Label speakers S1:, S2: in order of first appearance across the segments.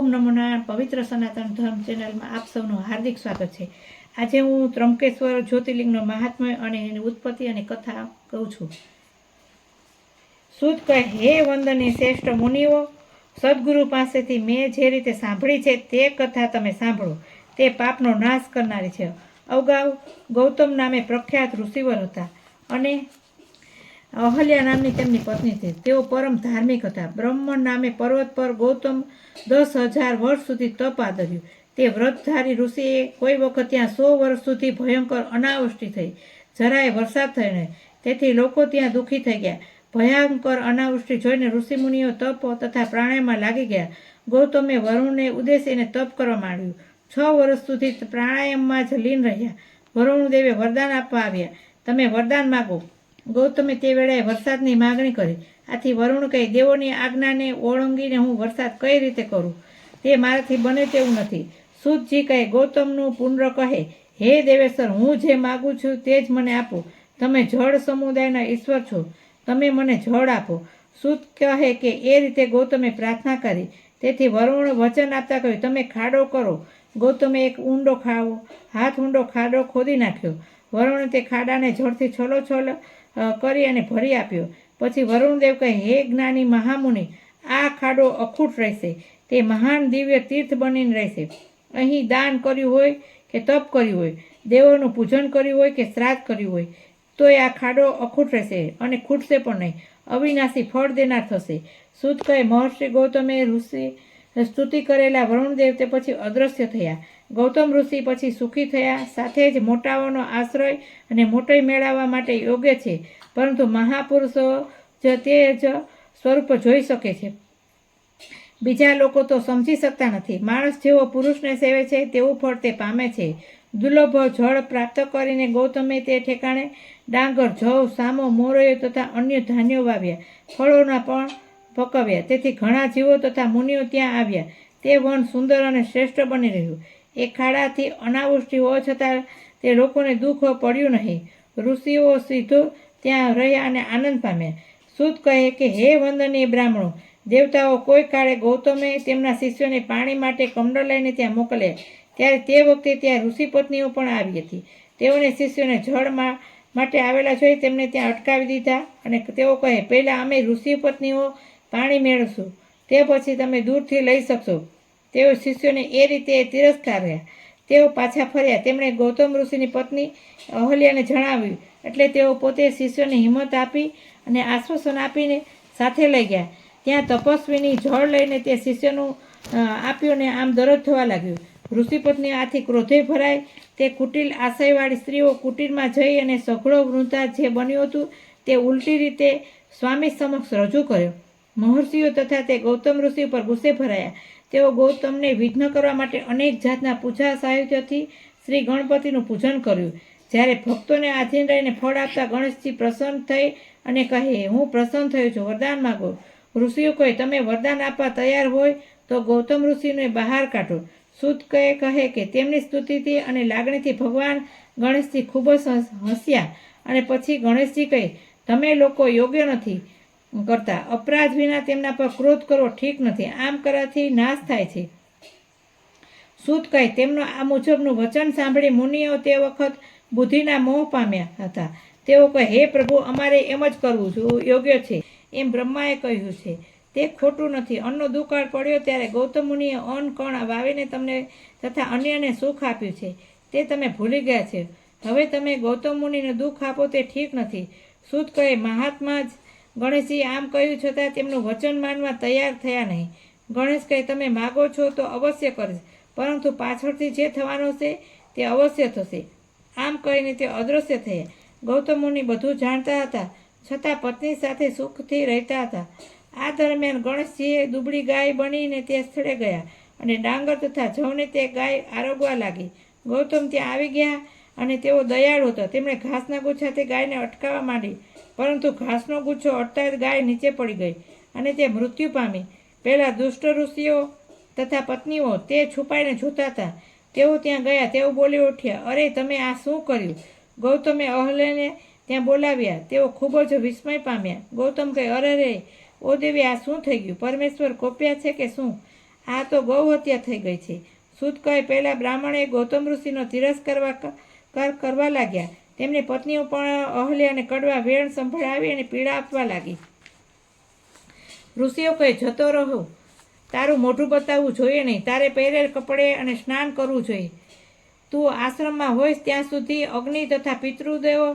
S1: ઓમ નમો નારાયણ પવિત્ર સનાતન ધર્મ ચેનલમાં આપ સૌનું હાર્દિક સ્વાગત છે। આજે હું ત્રંબકેશ્વર જ્યોતિર્લિંગનો મહાત્મ્ય અને એની ઉત્પત્તિ અને કથા કહું છું। સુત કહે, હે વંદનીય શ્રેષ્ઠ મુનિઓ, સદગુરુ પાસેથી મેં જે રીતે સાંભળી છે તે કથા તમે સાંભળો। તે પાપનો નાશ કરનારી છે। અગાઉ ગૌતમ નામે પ્રખ્યાત ઋષિવર હતા અને અહલ્યા નામની તેમની પત્ની હતી। તેઓ પરમ ધાર્મિક હતા। બ્રહ્મણ નામે પર્વત પર ગૌતમ 10,000 વર્ષ સુધી તપ આદર્યું। તે વ્રતધારી ઋષિએ કોઈ વખત ત્યાં 100 વર્ષ સુધી ભયંકર અનાવૃષ્ટિ થઈ, જરાય વરસાદ થયો નહીં। તેથી લોકો ત્યાં દુઃખી થઈ ગયા। ભયંકર અનાવૃષ્ટિ જોઈને ઋષિમુનિઓ તપ તથા પ્રાણાયામમાં લાગી ગયા। ગૌતમે વરુણને ઉદ્દેશીને તપ કરવા માંડ્યું। 6 વર્ષ સુધી પ્રાણાયામમાં જ લીન રહ્યા। વરુણદેવે વરદાન આપવા આવ્યા, તમે વરદાન માગો। ગૌતમે તે વેળાએ વરસાદની માગણી કરી। આથી વરુણ કહે, દેવોની આજ્ઞાને ઓળંગીને હું વરસાદ કઈ રીતે કરું? તે મારાથી બને તેવું નથી। સૂતજી કહે, ગૌતમનું પુનર કહે, હે દેવેશ્વર, હું જે માગું છું તે જ મને આપો। તમે જળ સમુદાયના ઈશ્વર છો, તમે મને જળ આપો। સૂત કહે કે એ રીતે ગૌતમે પ્રાર્થના કરી। તેથી વરુણ વચન આપતા કહ્યું, તમે ખાડો કરો। ગૌતમે એક હાથ ઊંડો ખાડો ખોદી નાખ્યો। વરુણે તે ખાડાને જળથી છલોછલ કરી અને ભરી આપ્યો। પછી વરુણદેવ કહે, હે જ્ઞાની મહામુનિ, આ ખાડો અખૂટ રહેશે, તે મહાન દિવ્ય તીર્થ બનીને રહેશે। અહીં દાન કર્યું હોય કે તપ કર્યું હોય, દેવોનું પૂજન કર્યું હોય કે શ્રાદ્ધ કર્યું હોય, તો આ ખાડો અખૂટ રહેશે અને ખૂટશે પણ નહીં, અવિનાશી ફળ દેનાર થશે। સૂત કહે, મહર્ષિ ગૌતમે ઋષિ સ્તુતિ કરેલા વરુણદેવ તે પછી અદૃશ્ય થયા। ગૌતમ ઋષિ પછી સુખી થયા। સાથે જ મોટાઓનો આશ્રય અને મોટાઈ મેળવવા માટે યોગ્ય છે, પરંતુ મહાપુરુષો જ તે જ સ્વરૂપ જોઈ શકે છે, બીજા લોકો તો સમજી શકતા નથી। માણસ જેવો પુરુષને સેવે છે તેવું ફળ તે પામે છે। દુર્લભ જળ પ્રાપ્ત કરીને ગૌતમે તે ઠેકાણે ડાંગર, જવ, સામો, મોરૈયો તથા અન્ય ધાન્યો વાવ્યા, ફળોના પણ પકવ્યા। તેથી ઘણા જીવો તથા મુનિઓ ત્યાં આવ્યા। તે વન સુંદર અને શ્રેષ્ઠ બની રહ્યું। એ ખાડાથી અનાવૃષ્ટિ હોવા છતાં તે લોકોને દુઃખ પડ્યું નહીં। ઋષિઓ સીધો ત્યાં રહ્યા અને આનંદ પામ્યા। સૂત કહે કે, હે વંદનીય બ્રાહ્મણો, દેવતાઓ કોઈ કાળે ગૌતમે તેમના શિષ્યોને પાણી માટે કમંડળ લઈને ત્યાં મોકલ્યા, ત્યારે તે વખતે ત્યાં ઋષિપત્નીઓ પણ આવી હતી। તેઓને શિષ્યોને જળ માટે આવેલા જોઈ તેમને ત્યાં અટકાવી દીધા અને તેઓ કહે, પહેલાં અમે ઋષિપત્નીઓ પાણી મેળવશું, તે પછી તમે દૂરથી લઈ શકશો। તેઓ શિષ્યોને એ રીતે તિરસ્કાર્યા। તેઓ પાછા ફર્યા। તેમણે ગૌતમ ઋષિની પત્ની અહલ્યાને જણાવ્યું, એટલે તેઓ પોતે શિષ્યોને હિંમત આપી અને આશ્વાસન આપીને સાથે લઈ ગયા। ત્યાં તપસ્વીની જળ લઈને તે શિષ્યનું આપ્યું ને આમ દરરોજ થવા લાગ્યું। ઋષિપત્ની આથી ક્રોધે ભરાય તે કુટિલ આશયવાળી સ્ત્રીઓ કુટીરમાં જઈ અને સઘળો વૃંતાંત જે બન્યું હતું તે ઉલટી રીતે સ્વામી સમક્ષ રજૂ કર્યો। મહર્ષિઓ તથા તે ગૌતમ ઋષિ ઉપર ગુસ્સે ભરાયા। તેઓ ગૌતમને વિઘ્ન કરવા માટે અનેક જાતના પૂજા સાહિત્યથી શ્રી ગણપતિનું પૂજન કર્યું। જ્યારે ભક્તોને આધીન રહીને ફળ આપતા ગણેશજી પ્રસન્ન થઈ અને કહે, હું પ્રસન્ન થયો છું, વરદાન માગો। ઋષિઓ કહે, તમે વરદાન આપવા તૈયાર હોય તો ગૌતમ ઋષિને બહાર કાઢો। સૂત કહે કે તેમની સ્તુતિથી અને લાગણીથી ભગવાન ગણેશજી ખૂબ જ હસ્યા અને પછી ગણેશજી કહે, તમે લોકો યોગ્ય નથી કરતા, અપરાધ વિના તેમના પર ક્રોધ કરવો ઠીક નથી, આમ કરવાથી નાશ થાય છે। સૂત કહે, તેમનું આ મુજબનું વચન સાંભળી મુનિઓ તે વખત બુદ્ધિના મોહ પામ્યા હતા। તેઓ કહે, હે પ્રભુ, અમારે એમ જ કરવું યોગ્ય છે, એમ બ્રહ્માએ કહ્યું છે, તે ખોટું નથી। અન્નનો દુકાળ પડ્યો ત્યારે ગૌતમ મુનિએ અન્ન કણ વાવીને તમને તથા અન્યને સુખ આપ્યું છે, તે તમે ભૂલી ગયા છે। હવે તમે ગૌતમ મુનિને દુઃખ આપો તે ઠીક નથી। સૂત કહે, મહાત્મા ગણેશજી આમ કહ્યું છતાં તેમનું વચન માનવા તૈયાર થયા નહીં। ગણેશ કહે, તમે માગો છો તો અવશ્ય કરીશ, પરંતુ પાછળથી જે થવાનું છે તે અવશ્ય થશે। આમ કહીને તે અદૃશ્ય થયા। ગૌતમ મુનિ બધું જાણતા હતા, છતાં પત્ની સાથે સુખથી રહેતા હતા। આ દરમિયાન ગણેશજીએ દુબળી ગાય બનીને તે સ્થળે ગયા અને ડાંગર તથા જવને તે ગાય આરોગવા લાગી। ગૌતમ ત્યાં આવી ગયા અને તેઓ દયાળુ હતા। તેમણે ઘાસના ગુચ્છાથી ગાયને અટકાવવા માંડી, પરંતુ ઘાસનો ગુચ્છો અટતા જ ગાય નીચે પડી ગઈ અને તે મૃત્યુ પામી। પહેલાં દુષ્ટ ઋષિઓ તથા પત્નીઓ તે છુપાઈને જોતા હતા। તેઓ ત્યાં ગયા। તેઓ બોલી ઉઠ્યા, અરે, તમે આ શું કર્યું? ગૌતમે અહલ્યાને ત્યાં બોલાવ્યા। તેઓ ખૂબ જ વિસ્મય પામ્યા। ગૌતમ કહે, અરે રે, ઓ દેવી, આ શું થઈ ગયું? પરમેશ્વર કોપ્યા છે કે શું? આ તો ગૌ હત્યા થઈ ગઈ છે. સૂત કહે, પહેલા બ્રાહ્મણે ગૌતમ ઋષિનો તિરસ્કાર કરવા લાગ્યા. તેમની પત્નીઓ પણ અહલ્યાને કડવા વેણ સંભળાવી અને પીડા આપવા લાગી. ઋષિઓ કહે, જતો રહો, તારું મોઢું બતાવવું જોઈએ નહીં, તારે પહેરેલ કપડે અને સ્નાન કરવું જોઈએ. તું આશ્રમમાં હોઈશ ત્યાં સુધી અગ્નિ તથા પિતૃદેવો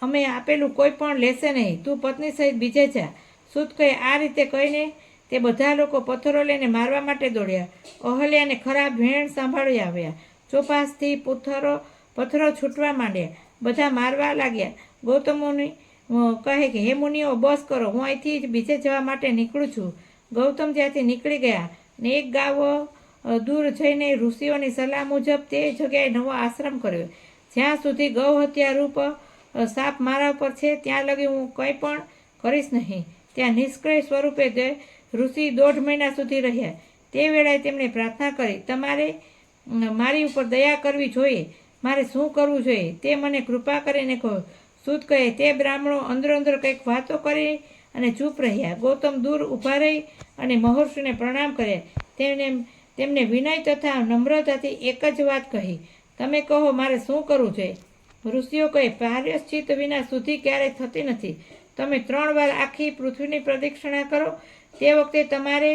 S1: અમે આપેલું કોઈ પણ લેશે નહીં. તું પત્ની સહિત બીજે જા. સૂત કહે, આ રીતે કહીને તે બધા લોકો પથ્થરો લઈને મારવા માટે દોડ્યા. અહલ્યાને ખરાબ વેણ સાંભળી આવ્યા. ચોપાસથી પથ્થરો છૂટવા માંડ્યા. બધા મારવા લાગ્યા. ગૌતમ મુનિ કહે કે, હે મુનિઓ, બસ કરો, હું અહીંથી જ બીજે જવા માટે નીકળું છું. ગૌતમ ત્યાંથી નીકળી ગયા ને એક ગાવ દૂર જઈને ઋષિઓની સલાહ મુજબ તે જગ્યાએ નવો આશ્રમ કર્યો. જ્યાં સુધી ગૌ હત્યા રૂપ સાપ મારા ઉપર છે ત્યાં લગી હું કંઈ પણ કરીશ નહીં. ત્યાં નિષ્ક્રિય સ્વરૂપે ઋષિ 1.5 મહિના સુધી રહ્યા. તે વેળાએ તેમણે પ્રાર્થના કરી, તમારે મારી ઉપર દયા કરવી જોઈએ. મારે શું કરવું જોઈએ તે મને કૃપા કરીને કહો. સૂત કહે, તે બ્રાહ્મણો અંદર કંઈક વાતો કરી અને ચૂપ રહ્યા. ગૌતમ દૂર ઊભા રહી અને મહર્ષિને પ્રણામ કર્યા. તેમને વિનય તથા નમ્રતાથી એક જ વાત કહી, તમે કહો, મારે શું કરવું જોઈએ? ઋષિઓ કહે, પ્રાયશ્ચિત વિના શુદ્ધિ ક્યારેય થતી નથી. તમે 3 વાર આખી પૃથ્વીની પ્રદક્ષિણા કરો. તે વખતે તમારે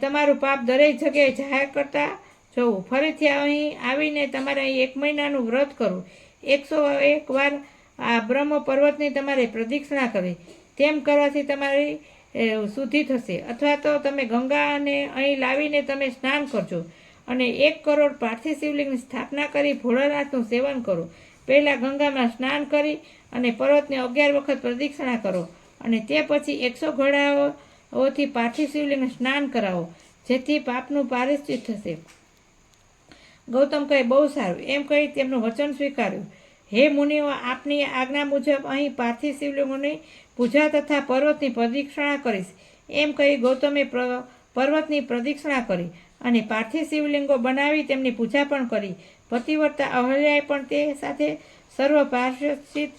S1: તમારું પાપ દરેક જગ્યાએ જાહેર કરતા જવું. ફરીથી અહીં આવીને તમારે અહીં 1 મહિનાનું વ્રત કરવું. 101 વાર આ બ્રહ્મ પર્વતની તમારે પ્રદક્ષિણા કરવી. તેમ કરવાથી તમારી શુદ્ધિ થશે. અથવા તો તમે ગંગાને અહીં લાવીને તમે સ્નાન કરજો અને 1 કરોડ પાર્થિવ શિવલિંગની સ્થાપના કરી ભોળાનાથનું સેવન કરો. પહેલાં ગંગામાં સ્નાન કરી અને પર્વતને 11 વખત પ્રદક્ષિણા કરો અને તે પછી 100 ઘોડાઓથી પાર્થિવ શિવલિંગને સ્નાન કરાવો, જેથી પાપનું પ્રાયશ્ચિત થશે. ગૌતમ કહે, બહુ સારું. એમ કહી તેમનું વચન સ્વીકાર્યું. હે મુનિઓ, આપની આજ્ઞા મુજબ અહીં પાર્થિવ શિવલિંગોની પૂજા તથા પર્વતની પ્રદક્ષિણા કરીશ. એમ કહી ગૌતમે પર્વતની પ્રદક્ષિણા કરી અને પાર્થિવ શિવલિંગો બનાવી તેમની પૂજા પણ કરી. પતિવ્રતા અહલ્યાએ પણ તે સાથે સર્વ પ્રાયશ્ચિત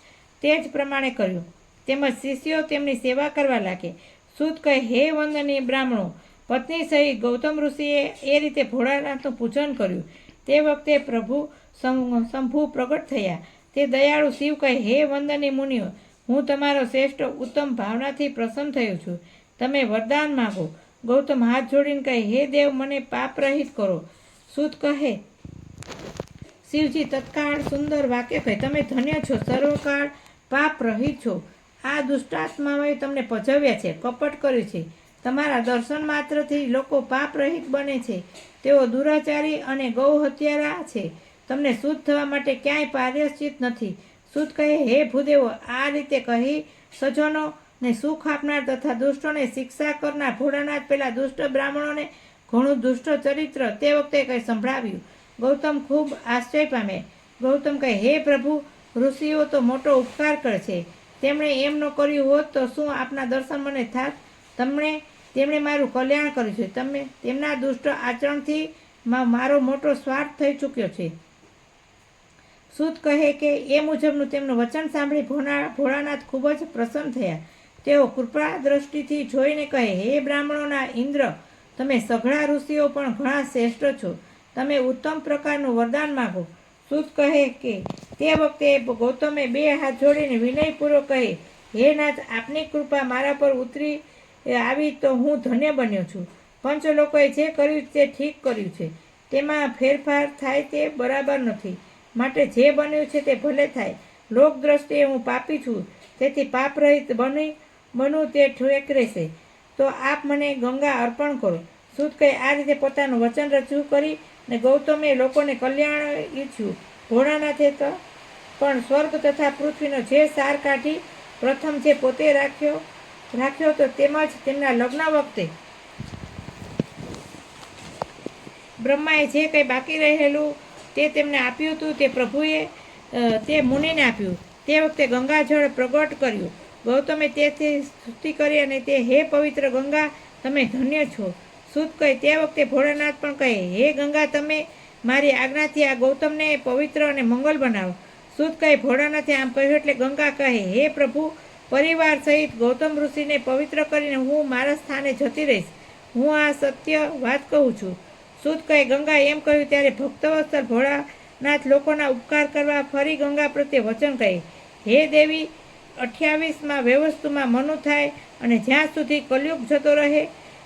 S1: તે જ પ્રમાણે કર્યું. તેમજ શિષ્યો તેમની સેવા કરવા લાગે. સૂત કહે, હે વંદનીય બ્રાહ્મણો, પત્ની સહિત ગૌતમ ઋષિએ એ રીતે ભોળાનાથનું પૂજન કર્યું. તે વખતે પ્રભુ શંભુ પ્રગટ થયા. તે દયાળુ શિવ કહે, હે વંદનીય મુનિઓ, હું તમારો શ્રેષ્ઠ ઉત્તમ ભાવનાથી પ્રસન્ન થયો છું. તમે વરદાન માગો. ગૌતમ હાથ જોડીને કહે, હે દેવ, મને પાપ રહિત કરો. સૂત કહે, શિવજી તત્કાળ સુંદર વાક્ય કહે, તમે ધન્ય છો, સર્વકાળ પાપ રહિત છો. આ દુષ્ટાત્માઓએ તમને પજવ્યા છે, કપટ કર્યું છે. તમારા દર્શન માત્રથી લોકો પાપ રહિત બને છે. તેઓ દુરાચારી અને ગૌ હત્યારા છે. તમને શુદ્ધ થવા માટે ક્યાંય પ્રાયશ્ચિત નથી. સૂત કહે, હે ભૂદેવો, આ રીતે કહી સજ્જનો ને સુખ આપનાર તથા દુષ્ટોને શિક્ષા કરનાર ભોળાનાથ પેલા દુષ્ટ બ્રાહ્મણોને ઘણું દુષ્ટ ચરિત્ર તે વખતે કંઈ સંભળાવ્યું. ગૌતમ ખૂબ આશ્ચર્ય પામે. ગૌતમ કહે, હે પ્રભુ, ઋષિઓ તો મોટો ઉપકાર કરે છે. તેમણે એમ ન કર્યું હોત તો શું આપના દર્શન મને થાત? તેમણે મારું કલ્યાણ કર્યું છે. તેમના દુષ્ટ આચરણથી મારો મોટો સ્વાર્થ થઈ ચૂક્યો છે. સૂત કહે કે એ મુજબનું તેમનું વચન સાંભળી ભોળાનાથ ખૂબ જ પ્રસન્ન થયા. તેઓ કૃપા દ્રષ્ટિથી જોઈને કહે, હે બ્રાહ્મણોના ઇન્દ્ર, તમે સઘળા ઋષિઓ પણ ઘણા શ્રેષ્ઠ છો. તમે ઉત્તમ પ્રકારનું વરદાન માગો. સૂત કહે કે તે વખતે ગૌતમે 2 હાથ જોડીને વિનયપૂર્વક કહે, હે નાથ, આપની કૃપા મારા પર ઉતરી આવી તો હું ધન્ય બન્યો છું. પંચ લોકોએ જે કર્યું તે ઠીક કર્યું છે. તેમાં ફેરફાર થાય તે બરાબર નથી. માટે જે બન્યું છે તે ભલે થાય. લોક દ્રષ્ટિએ હું પાપી છું, તેથી પાપ રહિત બનવું તે ઠીક રહેશે. તો આપ મને ગંગા અર્પણ કરો. સૂત કહે, આ રીતે પોતાનું વચન રજૂ કરી ને ગૌતમે લોકોને કલ્યાણ ઈચ્છ્યું. ભોળાનાથે પણ સ્વર્ગ તથા પૃથ્વીનો જે સાર કાઢી પ્રથમ જે પોતે રાખ્યો તો તેમજ તેમના લગ્ન વખતે બ્રહ્માએ જે કંઈ બાકી રહેલું તે તેમને આપ્યું હતું તે પ્રભુએ તે મુનિને આપ્યું. તે વખતે ગંગાજળ પ્રગટ કર્યું. ગૌતમે તેથી સ્તુતિ કરી અને તે, હે પવિત્ર ગંગા, તમે ધન્ય છો. સૂત કહે, તે વખતે ભોળાનાથ પણ કહે, હે ગંગા, તમે મારી આજ્ઞાથી આ ગૌતમને પવિત્ર અને મંગલ બનાવો. સૂત કહે, ભોળાનાથે આમ કહ્યું એટલે ગંગા કહે, હે પ્રભુ, પરિવાર સહિત ગૌતમ ઋષિને પવિત્ર કરીને હું મારા સ્થાને જતી રહીશ. હું આ સત્ય વાત કહું છું. સૂત કહે, ગંગા એમ કહ્યું ત્યારે ભક્તવત્સલ ભોળાનાથ લોકોના ઉપકાર કરવા ફરી ગંગા પ્રત્યે વચન કહે, હે દેવી, 28માં વ્યવસ્તુમાં મનુ થાય અને જ્યાં સુધી કલયુગ જતો રહે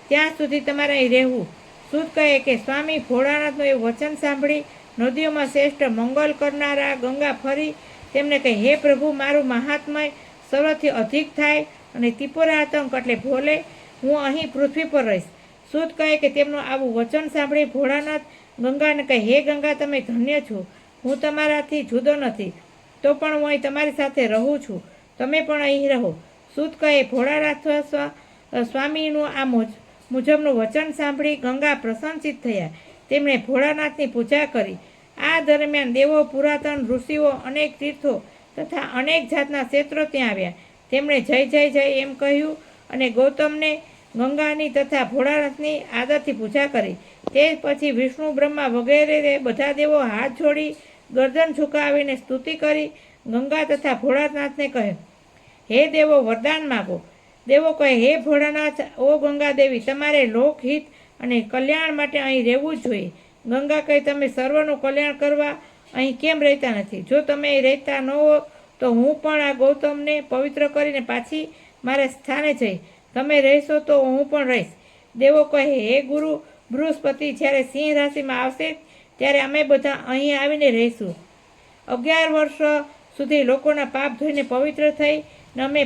S1: ત્યાં સુધી તમારે અહીં રહેવું. સૂત કહે કે સ્વામી ભોળાનાથનું એવું વચન સાંભળી નદીઓમાં શ્રેષ્ઠ મંગલ કરનારા ગંગા ફરી તેમને કહે, હે પ્રભુ, મારું મહાત્મય સર્વથી અધિક થાય અને ત્રિપુરા આતંક એટલે ભોલે હું અહીં પૃથ્વી પર રહીશ. સૂત કહે કે તેમનું આવું વચન સાંભળી ભોળાનાથ ગંગાને કહે, હે ગંગા, તમે ધન્ય છો, હું તમારાથી જુદો નથી, તો પણ હું અહીં તમારી સાથે રહું છું, તમે પણ અહીં રહો. સૂત કહે, ભોળાનાથ સ્વામીનું આ મુજબનું વચન સાંભળી ગંગા પ્રસન્નચિત્ત થયા. તેમણે ભોળાનાથની પૂજા કરી. આ દરમિયાન દેવો, પુરાતન ઋષિઓ, અનેક તીર્થો તથા અનેક જાતના ક્ષેત્રો ત્યાં આવ્યા. તેમણે જય જય જય એમ કહ્યું અને ગૌતમને ગંગાની તથા ભોળાનાથની આદરથી પૂજા કરી. તે પછી વિષ્ણુ, બ્રહ્મા વગેરે બધા દેવો હાથ જોડી ગરદન ઝુકાવીને સ્તુતિ કરી ગંગા તથા ભોળાનાથને કહે, હે દેવો, વરદાન માગો. દેવો કહે, હે ભોળાનાથ, ઓ ગંગા દેવી, તમારે લોકહિત અને કલ્યાણ માટે અહીં રહેવું જ જોઈએ. ગંગા કહે, તમે સર્વનું કલ્યાણ કરવા અહીં કેમ રહેતા નથી? જો તમે અહીં રહેતા ન હો તો હું પણ આ ગૌતમને પવિત્ર કરીને પાછી મારા સ્થાને જઈ, તમે રહેશો તો હું પણ રહીશ. દેવો કહે, હે ગુરુ બૃહસ્પતિ, જ્યારે સિંહ રાશિમાં આવશે ત્યારે અમે બધા અહીં આવીને રહીશું. 11 વર્ષ સુધી લોકોના પાપ ધોઈને પવિત્ર થઈ ને અમે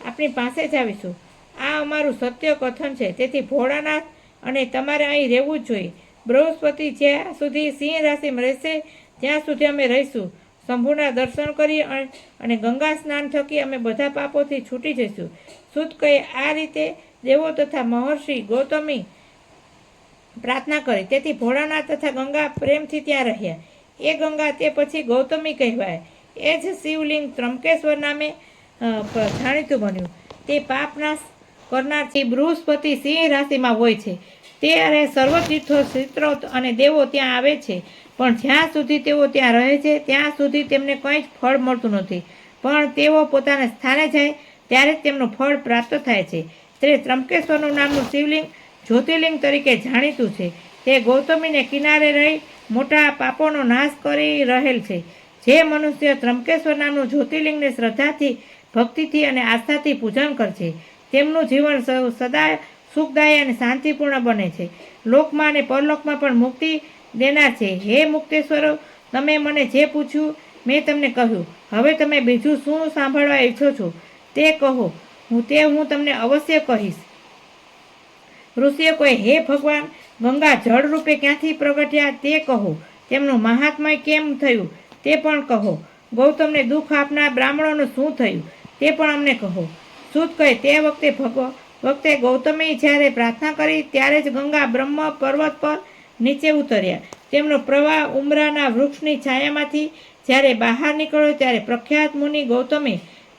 S1: આપની પાસે જ આવીશું. આ અમારું સત્ય કથન છે. તેથી ભોળાનાથ અને તમારે અહીં રહેવું જ જોઈએ. બૃહસ્પતિ જ્યાં સુધી સિંહ રાશિમાં રહેશે ત્યાં સુધી અમે રહીશું. શંભુના દર્શન કરી અને ગંગા સ્નાન થકી અમે બધા પાપોથી છૂટી જઈશું. સૂત કહે, આ રીતે દેવો તથા મહર્ષિ ગૌતમી પ્રાર્થના કરી. તેથી ભોળાનાથ તથા ગંગા પ્રેમથી ત્યાં રહ્યા. એ ગંગા તે પછી ગૌતમી કહેવાય. એ જ શિવલિંગ ત્રંબકેશ્વર નામે જાણીતું બન્યું. તે પાપનાશ કરનાર છે. બૃહસ્પતિ સિંહ રાશિમાં હોય છે ત્યારે સર્વતીર્થો, ક્ષેત્રો અને દેવો ત્યાં આવે છે, પણ જ્યાં સુધી તેઓ ત્યાં રહે છે ત્યાં સુધી તેમને કંઈ જ ફળ મળતું નથી. પણ તેઓ પોતાના સ્થાને જાય ત્યારે જ તેમનું ફળ પ્રાપ્ત થાય છે. તે ત્રંબકેશ્વરનું નામનું શિવલિંગ જ્યોતિર્લિંગ તરીકે જાણીતું છે. તે ગૌતમીને કિનારે રહી મોટા પાપોનો નાશ કરી રહેલ છે. જે મનુષ્ય ત્રંબકેશ્વર નામનું જ્યોતિર્લિંગને શ્રદ્ધાથી, ભક્તિથી અને આસ્થાથી પૂજન કરશે તેમનું જીવન સદા સુખદાયી અને શાંતિપૂર્ણ બને છે. લોકમાં અને પરલોકમાં પણ મુક્તિ દેનાર છે. હે મુક્તેશ્વરો, તમે મને જે પૂછ્યું મેં તમને કહ્યું. હવે તમે બીજું શું સાંભળવા ઈચ્છો છો તે કહો, હું તમને અવશ્ય કહીશ. ઋષિએ કહે, હે ભગવાન, ગંગા જળ રૂપે ક્યાંથી પ્રગટ્યા તે કહો. તેમનું મહાત્મય કેમ થયું તે પણ કહો. ગૌતમને દુઃખ આપનાર બ્રાહ્મણોનું શું થયું તે પણ અમને કહો. સૂત કહે, તે વખતે ગૌતમે જ્યારે પ્રાર્થના કરી ત્યારે જ ગંગા બ્રહ્મ પર્વત પર નીચે ઉતર્યા. તેમનો પ્રવાહ ઉમરાના વૃક્ષની છાયામાંથી જ્યારે બહાર નીકળ્યો ત્યારે પ્રખ્યાત મુનિ ગૌતમે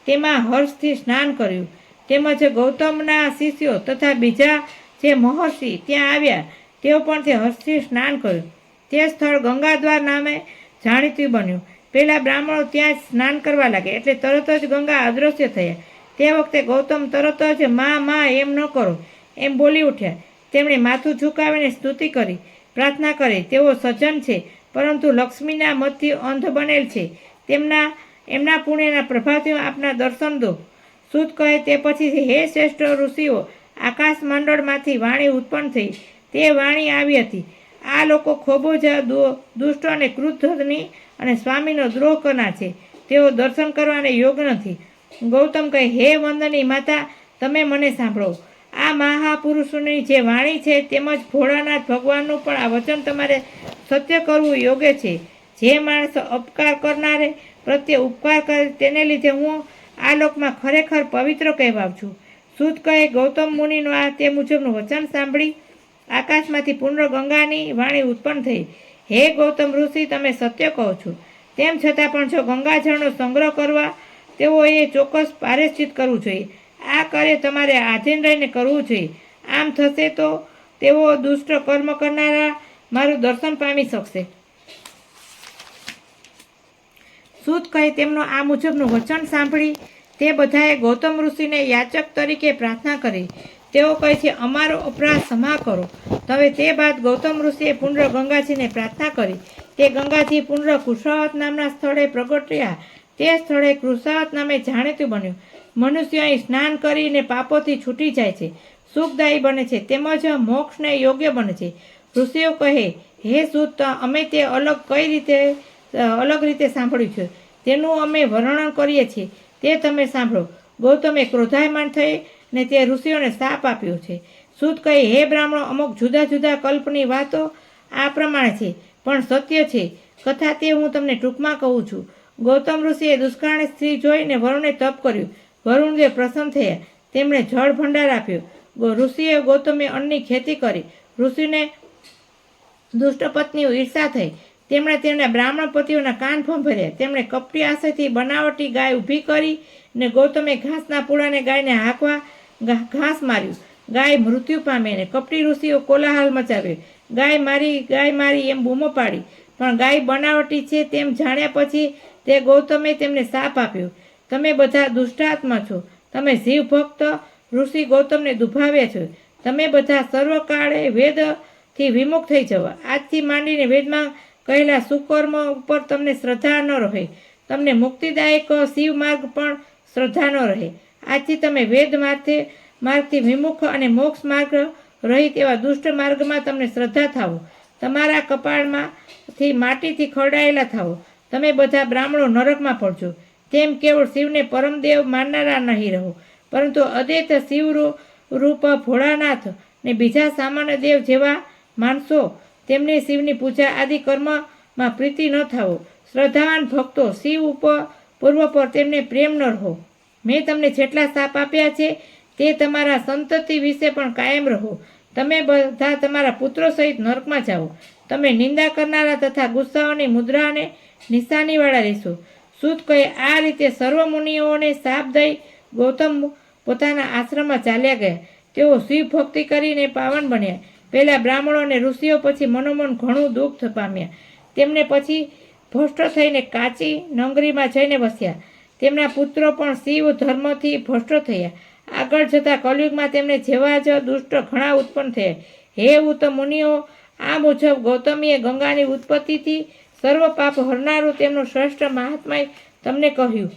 S1: તેમાં હર્ષથી સ્નાન કર્યું. તેમજ ગૌતમના શિષ્યો તથા બીજા જે મહર્ષિ ત્યાં આવ્યા તેઓ પણ તે હર્ષથી સ્નાન કર્યું. તે સ્થળ ગંગાદ્વાર નામે જાણીતું બન્યું. પહેલાં બ્રાહ્મણો ત્યાં જ સ્નાન કરવા લાગ્યા એટલે તરત જ ગંગા અદૃશ્ય થયા. તે વખતે ગૌતમ તરત જ માં એમ ન કરો એમ બોલી ઉઠ્યા. તેમણે માથું ઝુકાવીને સ્તુતિ કરી, પ્રાર્થના કરી. તેઓ સજ્જન છે પરંતુ લક્ષ્મીના મતથી અંધ બનેલ છે. એમના પુણ્યના પ્રભાવથી આપના દર્શન દો. સૂત કહે, તે પછી હે શ્રેષ્ઠ ઋષિઓ, આકાશ મંડળમાંથી વાણી ઉત્પન્ન થઈ. તે વાણી આવી હતી, આ લોકો ખૂબ જ દુષ્ટ અને ક્રુદ્ધની અને સ્વામીનો દ્રોહ કરનાર છે. તેઓ દર્શન કરવાને યોગ્ય નથી. ગૌતમ કહે, હે વંદની માતા, તમે મને સાંભળો. આ મહાપુરુષોની જે વાણી છે તેમજ ભોળાનાથ ભગવાનનું પણ આ વચન તમારે સત્ય કરવું યોગ્ય છે. જે માણસ અપકાર કરનારે પ્રત્યે ઉપકાર કરે તેને લીધે હું આ લોકમાં ખરેખર પવિત્ર કહેવાઉં છું. સૂત કહે, ગૌતમ મુનિનું આ તે મુજબનું વચન સાંભળી આકાશમાંથી પૂર્ણ ગંગાની વાણી ઉત્પન્ન થઈ. હે ગૌતમ ઋષિ, તમે સત્ય કહો છો. તેમ છતાં પણ જો ગંગાજળનો સંગ્રહ કરવા તેઓએ ચોક્કસ પારેશ્ચિત કરવું જોઈએ. આ કાર્ય તમારે આધીન રહીને કરવું જોઈએ. આમ થશે તો તેઓ દુષ્ટ કર્મ કરનારા મારું દર્શન પામી શકશે. સૂત કહે, તેમનું આ મુજબનું વચન સાંભળી તે બધાએ ગૌતમ ઋષિને યાચક તરીકે પ્રાર્થના કરી. તેઓ કહે છે, અમારો અપરાધ ક્ષમા કરો. હવે તે બાદ ગૌતમ ઋષિએ પુનઃ ગંગાજીને પ્રાર્થના કરી. તે ગંગાજી પુનઃ કુશાવત નામના સ્થળે પ્રગટ્યા. તે સ્થળે કુશાવત નામે જાણીતું બન્યું. મનુષ્યો અહીં સ્નાન કરીને પાપોથી છૂટી જાય છે, સુખદાયી બને છે, તેમજ મોક્ષને યોગ્ય બને છે. ઋષિઓ કહે, હે સૂત, અમે તે અલગ રીતે સાંભળ્યું છે, તેનું અમે વર્ણન કરીએ છીએ, તે તમે સાંભળો. ગૌતમે ક્રોધાયમાન થઈ ને તે ઋષિઓને શાપ આપ્યો છે. સૂત કહે, હે બ્રાહ્મણો, અમુક જુદા જુદા કલ્પની વાતો આ પ્રમાણે છે, પણ સત્ય છે. કથા તે હું તમને ટૂંકમાં કહું છું. ગૌતમ ઋષિએ દુષ્કાળની સ્ત્રી જોઈને વરુણે તપ કર્યું. વરુણદેવ પ્રસન્ન થયા. તેમણે જળ ભંડાર આપ્યો. ઋષિએ ગૌતમે અન્નની ખેતી કરી. ઋષિને દુષ્ટ પત્નીઓ ઈર્ષા થઈ. તેમણે તેમના બ્રાહ્મણ પતિઓના કાન ભંભર્યા. તેમણે કપટી આશયથી બનાવટી ગાય ઊભી કરી ને ગૌતમે ઘાસના પૂળાને ગાયને હાંકવા ઘાસ માર્યું. ગાય મૃત્યુ પામી ને કપટી ઋષિઓ કોલાહલ મચાવ્યો. ગાય મારી એમ બૂમો પાડી. પણ ગાય બનાવટી છે તેમ જાણ્યા પછી તે ગૌતમે તેમને શાપ આપ્યો. તમે બધા દુષ્ટાત્મા છો. તમે શિવ ભક્ત ઋષિ ગૌતમને દુભાવ્યા છો. તમે બધા સર્વકાળે વેદથી વિમુખ થઈ જવા. આજથી માંડીને વેદમાં કહેલા સુકર્મ ઉપર તમને શ્રદ્ધા ન રહે. તમને મુક્તિદાયક શિવ માર્ગ પણ શ્રદ્ધા ન રહે. આજથી તમે વેદ માર્ગથી વિમુખ અને મોક્ષ માર્ગ રહિત એવા દુષ્ટ માર્ગમાં તમને શ્રદ્ધા થાવો. તમારા કપાળમાંથી માટીથી ખરડાયેલા થાવો. તમે બધા બ્રાહ્મણો નરકમાં પડજો. તેમ કેવળ શિવને પરમદેવ માનનારા નહીં રહો, પરંતુ અદ્વૈત શિવ રૂપ ભોળાનાથ ને બીજા સામાન્ય દેવ જેવા માણસો તેમને શિવની પૂજા આદિ કર્મમાં પ્રીતિ ન થાવો. શ્રદ્ધાવાન ભક્તો શિવ પૂર્વ પર તેમને પ્રેમ ન રહો. મેં તમને જેટલા શાપ આપ્યા છે તે તમારા સંતતિ વિશે પણ કાયમ રહો. તમે બધા તમારા પુત્રો સહિત નરકમાં જાઓ. તમે નિંદા કરનારા તથા ગુસ્સાઓની મુદ્રા અને નિશાનીવાળા રહેશો. સૂત કહે, આ રીતે સર્વ મુનિઓને શાપ દઈ ગૌતમ પોતાના આશ્રમમાં ચાલ્યા ગયા. તેઓ શિવ ભક્તિ કરીને પાવન બન્યા. પહેલા બ્રાહ્મણો અને ઋષિઓ પછી મનોમન ઘણું દુઃખ પામ્યા. તેમને પછી ભ્રષ્ટ થઈને કાચી નગરીમાં જઈને વસ્યા. તેમના પુત્રો પણ શિવ ધર્મથી ભ્રષ્ટ થયા. આગળ જતાં કલયુગમાં તેમને જેવા જ દુષ્ટ ઘણા ઉત્પન્ન થયા. હે ઉત્ત મુનિઓ, આ મુજબ ગૌતમીએ ગંગાની ઉત્પત્તિથી સર્વ પાપ હરનારું તેમનું શ્રેષ્ઠ મહાત્મય તમને કહ્યું.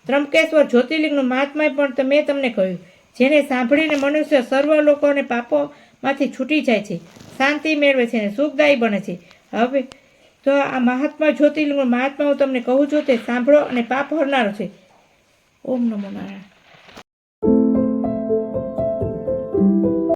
S1: ત્રંબકેશ્વર જ્યોતિર્લિંગનું મહાત્મય પણ મેં તમને કહ્યું, જેને સાંભળીને મનુષ્ય સર્વ લોકોને પાપોમાંથી છૂટી જાય છે, શાંતિ મેળવે છે અને સુખદાયી બને છે. હવે તો આ મહાત્મા જ્યોતિર્લિંગનું મહાત્મા હું તમને કહું છું, તે સાંભળો અને પાપ હરનારો છે. ઓમ નમો નારાયણ.